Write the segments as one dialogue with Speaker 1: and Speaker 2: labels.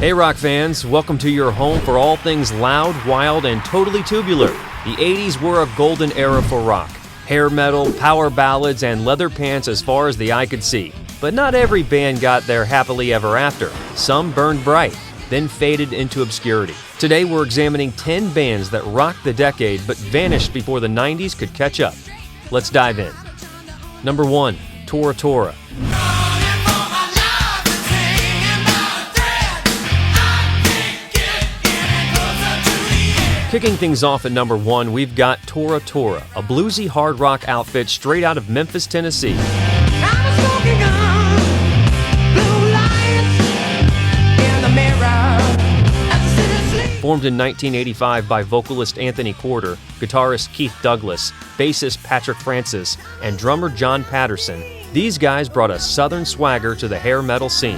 Speaker 1: Hey rock fans, welcome to your home for all things loud, wild, and totally tubular. The 80s were a golden era for rock. Hair metal, power ballads, and leather pants as far as the eye could see. But not every band got their happily ever after. Some burned bright, then faded into obscurity. Today we're examining 10 bands that rocked the decade but vanished before the 90s could catch up. Let's dive in. Number 1, Tora Tora. Kicking things off at number 1, we've got Tora Tora, a bluesy hard rock outfit straight out of Memphis, Tennessee. Formed in 1985 by vocalist Anthony Corder, guitarist Keith Douglas, bassist Patrick Francis, and drummer John Patterson, these guys brought a southern swagger to the hair metal scene.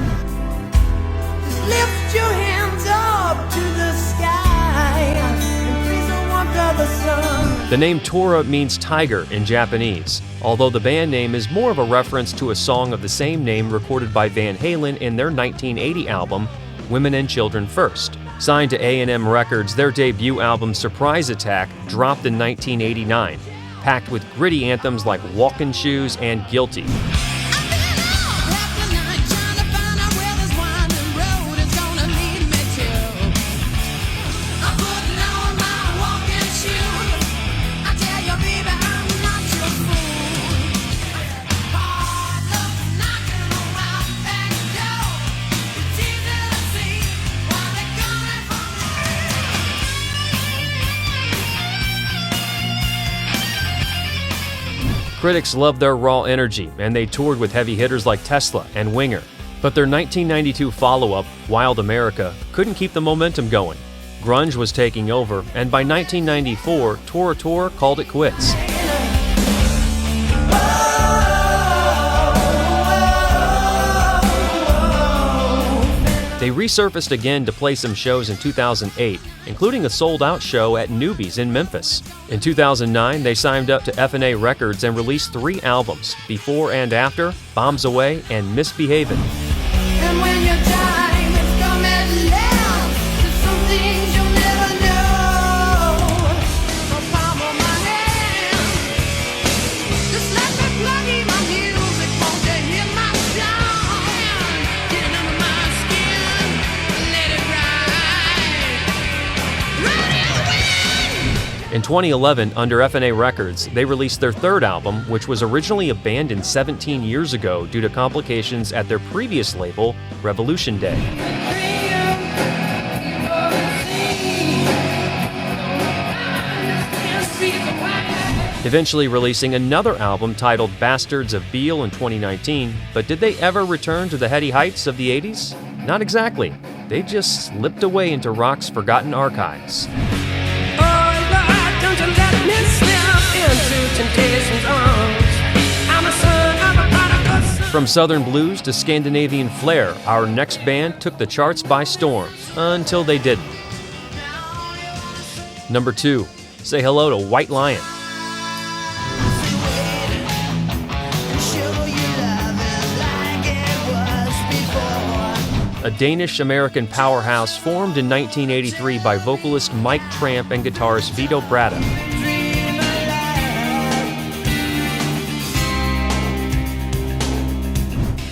Speaker 2: Lift your hands up to the sky and please don't walk out the sun.
Speaker 1: The name Tora means tiger in Japanese, although the band name is more of a reference to a song of the same name recorded by Van Halen in their 1980 album, Women and Children First. Signed to A&M Records, their debut album Surprise Attack dropped in 1989, packed with gritty anthems like Walkin' Shoes and Guilty. Critics loved their raw energy, and they toured with heavy hitters like Tesla and Winger. But their 1992 follow-up, Wild America, couldn't keep the momentum going. Grunge was taking over, and by 1994, Tora Tora called it quits. They resurfaced again to play some shows in 2008, including a sold-out show at Newbies in Memphis. In 2009, they signed up to F&A Records and released 3 albums, Before and After, Bombs Away, and Misbehavin'.
Speaker 2: And when you die, it's come at last. There's some things you'll never know. The palm of my hand. Just let me plug in my music, won't you hear my sound? Get under my skin, let it ride. Ride in the wind.
Speaker 1: In 2011, under F&A Records, they released their 3rd album, which was originally abandoned 17 years ago due to complications at their previous label, Revolution Day. Eventually releasing another album titled Bastards of Beale in 2019, but did they ever return to the heady heights of the 80s? Not exactly. They just slipped away into rock's forgotten archives. From Southern blues to Scandinavian flair, our next band took the charts by storm, until they didn't. Number 2, say hello to White Lion. A Danish-American powerhouse formed in 1983 by vocalist Mike Tramp and guitarist Vito Bratta.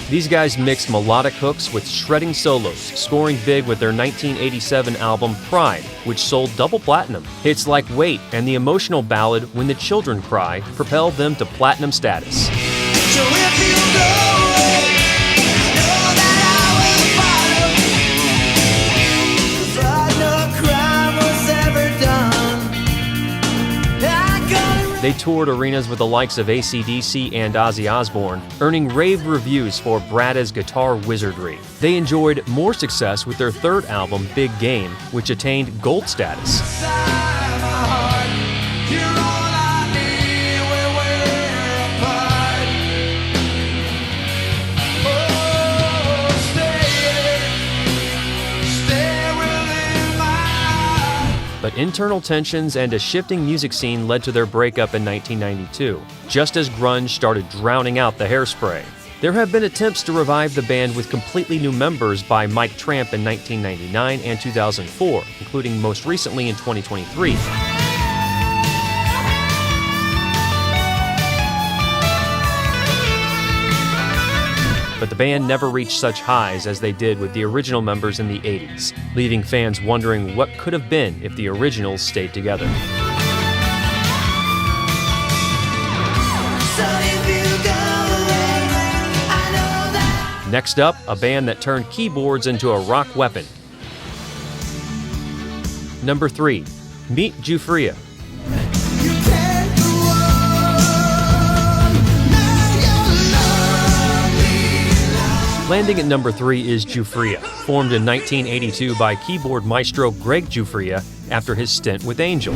Speaker 1: These guys mixed melodic hooks with shredding solos, scoring big with their 1987 album Pride, which sold double platinum. Hits like Wait and the emotional ballad When the Children Cry propelled them to platinum status.
Speaker 2: So if you go away, know that I will follow. But no crime was ever done. I gotta
Speaker 1: They toured arenas with the likes of AC/DC and Ozzy Osbourne, earning rave reviews for Bratta's guitar wizardry. They enjoyed more success with their 3rd album, Big Game, which attained gold status. But internal tensions and a shifting music scene led to their breakup in 1992, just as grunge started drowning out the hairspray. There have been attempts to revive the band with completely new members by Mike Tramp in 1999 and 2004, including most recently in 2023. But the band never reached such highs as they did with the original members in the 80s, leaving fans wondering what could have been if the originals stayed together. Next up, a band that turned keyboards into a rock weapon. Number 3, meet Giuffria. Landing at number 3 is Giuffria, formed in 1982 by keyboard maestro Greg Giuffria after his stint with Angel.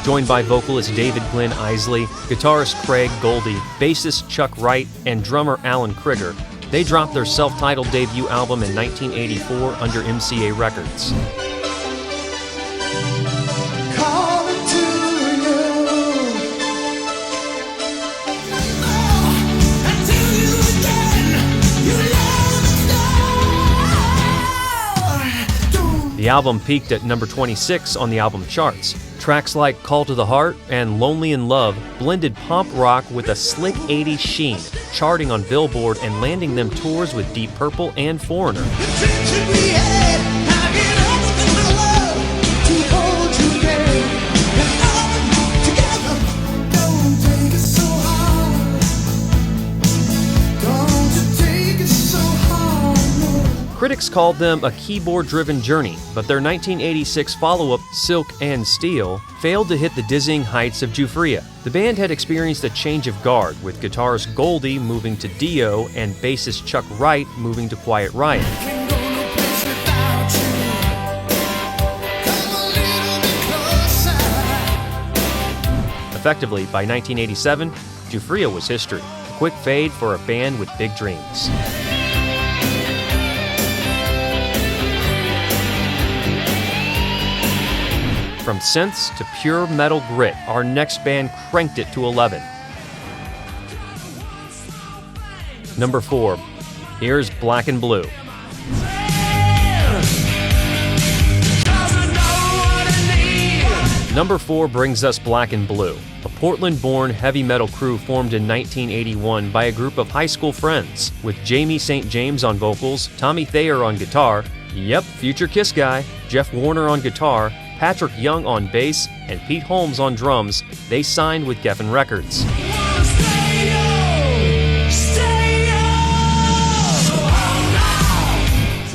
Speaker 1: Joined by vocalist David Glenn Isley, guitarist Craig Goldie, bassist Chuck Wright, and drummer Alan Krieger, they dropped their self-titled debut album in 1984 under MCA Records. The album peaked at number 26 on the album charts. Tracks like Call to the Heart and Lonely in Love blended pop rock with a slick 80s sheen, charting on Billboard and landing them tours with Deep Purple and Foreigner. Critics called them a keyboard-driven journey, but their 1986 follow-up, Silk and Steel, failed to hit the dizzying heights of Giuffria. The band had experienced a change of guard, with guitarist Goldie moving to Dio and bassist Chuck Wright moving to Quiet Riot. Effectively, by 1987, Giuffria was history, a quick fade for a band with big dreams. From synths to pure metal grit, our next band cranked it to 11. Number 4, here's Black and Blue. Number 4 brings us Black and Blue, a Portland-born heavy metal crew formed in 1981 by a group of high school friends, with Jamie St. James on vocals, Tommy Thayer on guitar, yep, future Kiss guy, Jeff Warner on guitar, Patrick Young on bass, and Pete Holmes on drums. They signed with Geffen Records.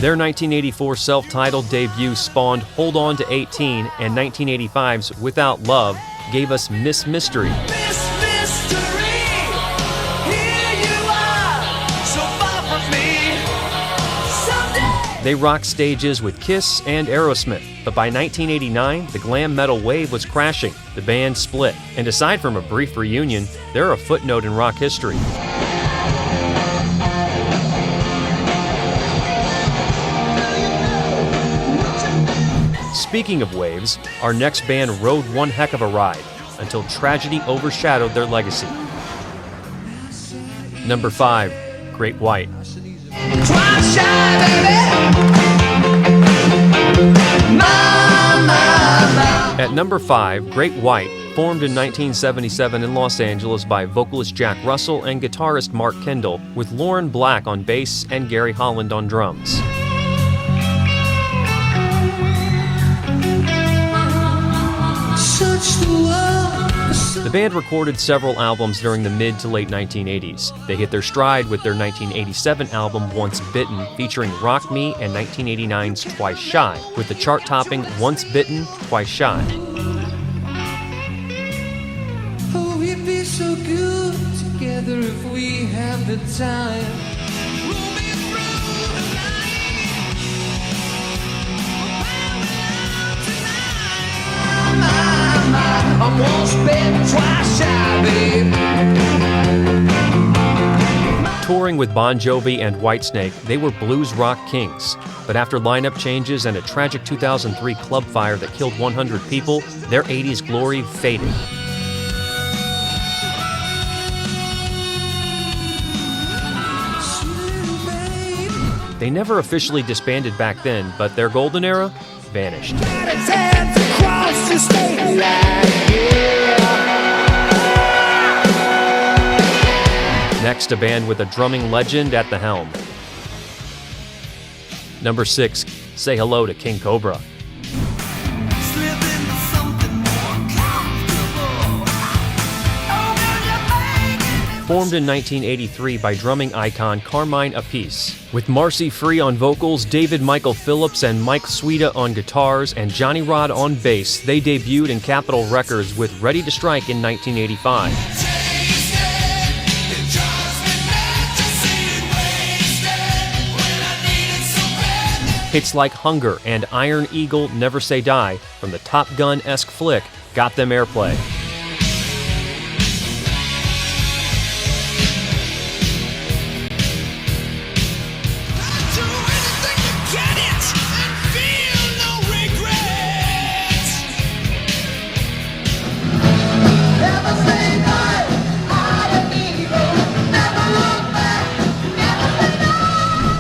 Speaker 1: Their 1984 self-titled debut spawned Hold On to 18, and 1985's Without Love gave us Miss Mystery. They rocked stages with Kiss and Aerosmith, but by 1989, the glam metal wave was crashing. The band split, and aside from a brief reunion, they're a footnote in rock history. Speaking of waves, our next band rode one heck of a ride, until tragedy overshadowed their legacy. Number 5, Great White. At number 5, Great White, formed in 1977 in Los Angeles by vocalist Jack Russell and guitarist Mark Kendall, with Lauren Black on bass and Gary Holland on drums. The band recorded several albums during the mid to late 1980s. They hit their stride with their 1987 album Once Bitten, featuring Rock Me, and 1989's Twice Shy, with the chart-topping Once Bitten, Twice Shy.
Speaker 2: Oh, we'd be so good together if we had the time. I'm once bitten, twice shy, babe.
Speaker 1: Touring with Bon Jovi and Whitesnake, they were blues rock kings. But after lineup changes and a tragic 2003 club fire that killed 100 people, their 80s glory faded. They never officially disbanded back then, but their golden era vanished. Next, a band with a drumming legend at the helm. Number 6, say hello to King Kobra. Formed in 1983 by drumming icon Carmine Appice. With Marcy Free on vocals, David Michael Phillips and Mike Suida on guitars, and Johnny Rod on bass, they debuted in Capitol Records with Ready to Strike in 1985. Hits like Hunger and Iron Eagle Never Say Die from the Top Gun-esque flick got them airplay.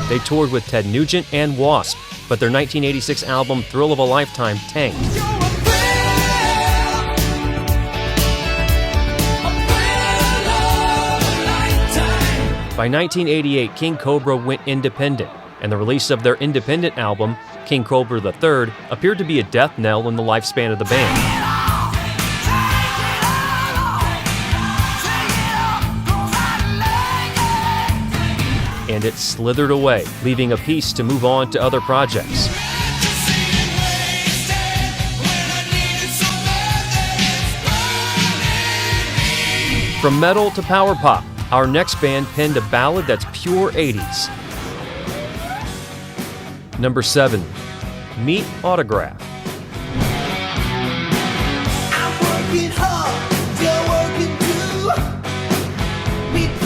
Speaker 1: They toured with Ted Nugent and Wasp, but their 1986 album Thrill of a Lifetime tanked. By 1988, King Kobra went independent, and the release of their independent album, King Kobra III, appeared to be a death knell in the lifespan of the band. And it slithered away, leaving Appice to move on to other projects. From metal to power pop, our next band penned a ballad that's pure 80s. Number 7, meet Autograph.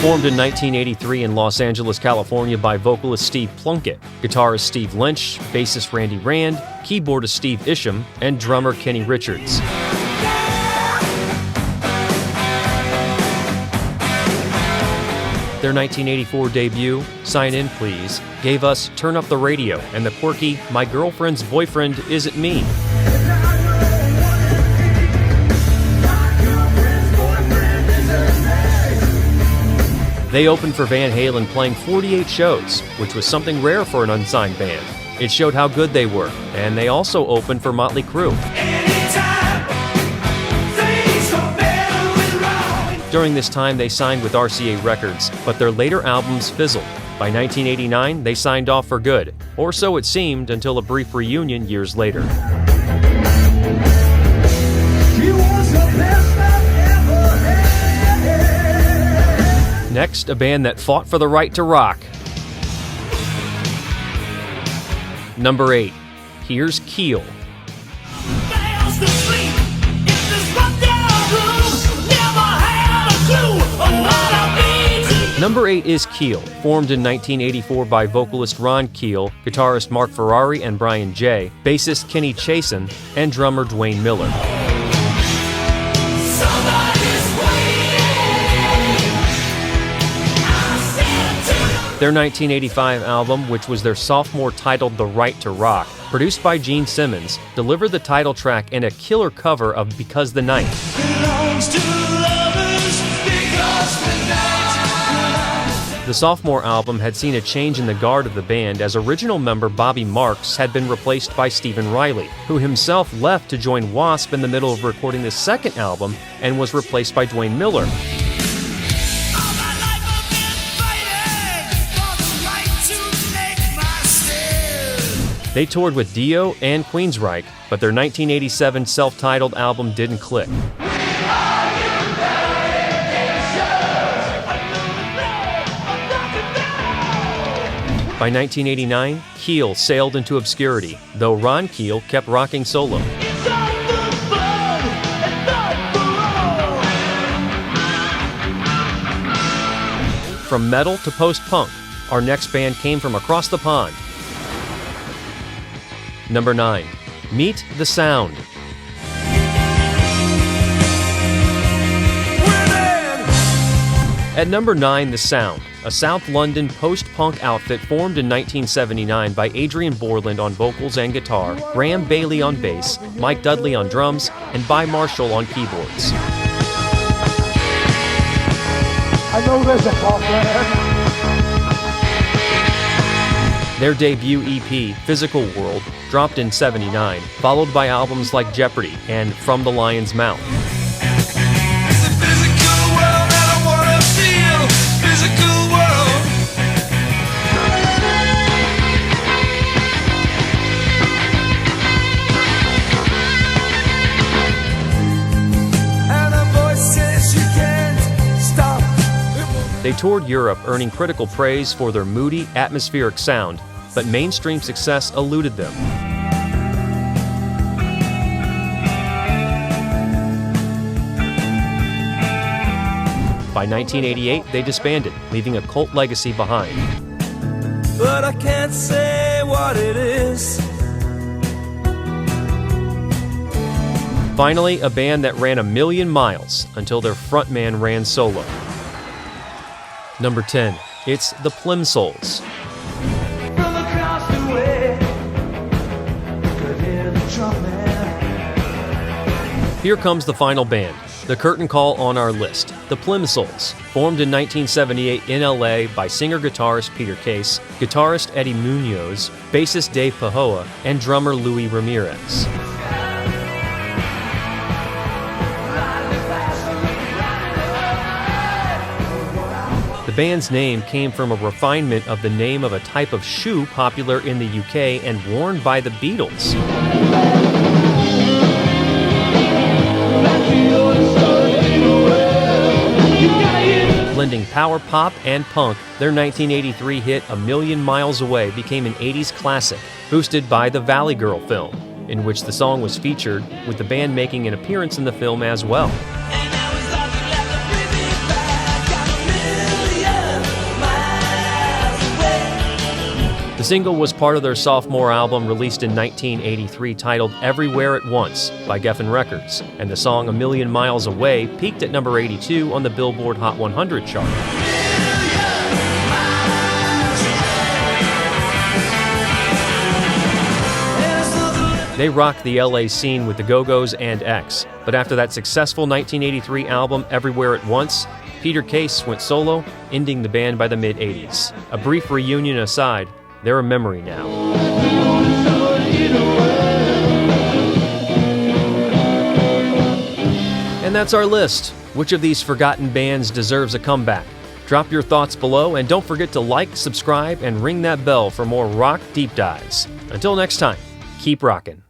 Speaker 1: Formed in 1983 in Los Angeles, California by vocalist Steve Plunkett, guitarist Steve Lynch, bassist Randy Rand, keyboardist Steve Isham, and drummer Kenny Richards. Their 1984 debut, Sign In Please, gave us Turn Up the Radio and the quirky My Girlfriend's Boyfriend Isn't Me. They opened for Van Halen playing 48 shows, which was something rare for an unsigned band. It showed how good they were, and they also opened for Motley Crue. During this time, they signed with RCA Records, but their later albums fizzled. By 1989, they signed off for good, or so it seemed until a brief reunion years later. Next, a band that fought for the right to rock. Number 8, here's Keel. Number 8 is Keel, formed in 1984 by vocalist Ron Keel, guitarist Mark Ferrari and Brian Jay, bassist Kenny Chasen, and drummer Dwayne Miller. Their 1985 album, which was their sophomore titled The Right to Rock, produced by Gene Simmons, delivered the title track and a killer cover of Because the Night. The sophomore album had seen a change in the guard of the band as original member Bobby Marks had been replaced by Stephen Riley, who himself left to join Wasp in the middle of recording the second album and was replaced by Dwayne Miller. They toured with Dio and Queensryche, but their 1987 self-titled album didn't click. By 1989, Keel sailed into obscurity, though Ron Keel kept rocking solo. From metal to post-punk, our next band came from across the pond. Number 9. Meet the Sound. At number 9, The Sound, a South London post-punk outfit formed in 1979 by Adrian Borland on vocals and guitar, Graham Bailey on bass, Mike Dudley on drums, and By Marshall on keyboards.
Speaker 3: I know there's a pop there.
Speaker 1: Their debut EP, Physical World, dropped in '79, followed by albums like Jeopardy and From the Lion's Mouth. They toured Europe, earning critical praise for their moody, atmospheric sound, but mainstream success eluded them. By 1988, they disbanded, leaving a cult legacy behind.
Speaker 4: But I can't say what it is.
Speaker 1: Finally, a band that ran 1,000,000 miles until their frontman ran solo. Number 10, it's the Plimsouls.
Speaker 4: From across the way, could hear the trumpet.
Speaker 1: Here comes the final band, the curtain call on our list, the Plimsouls, formed in 1978 in LA by singer-guitarist Peter Case, guitarist Eddie Munoz, bassist Dave Pajoa, and drummer Louis Ramirez. The band's name came from a refinement of the name of a type of shoe popular in the UK and worn by the Beatles. Blending power pop and punk, their 1983 hit A Million Miles Away became an 80s classic, boosted by the Valley Girl film, in which the song was featured, with the band making an appearance in the film as well. The single was part of their sophomore album released in 1983 titled Everywhere at Once by Geffen Records, and the song A Million Miles Away peaked at number 82 on the Billboard Hot 100 chart. They rocked the LA scene with the Go-Go's and X, but after that successful 1983 album Everywhere at Once, Peter Case went solo, ending the band by the mid-80s. A brief reunion aside, they're a memory now. And that's our list. Which of these forgotten bands deserves a comeback? Drop your thoughts below, and don't forget to like, subscribe, and ring that bell for more rock deep dives. Until next time, keep rockin'.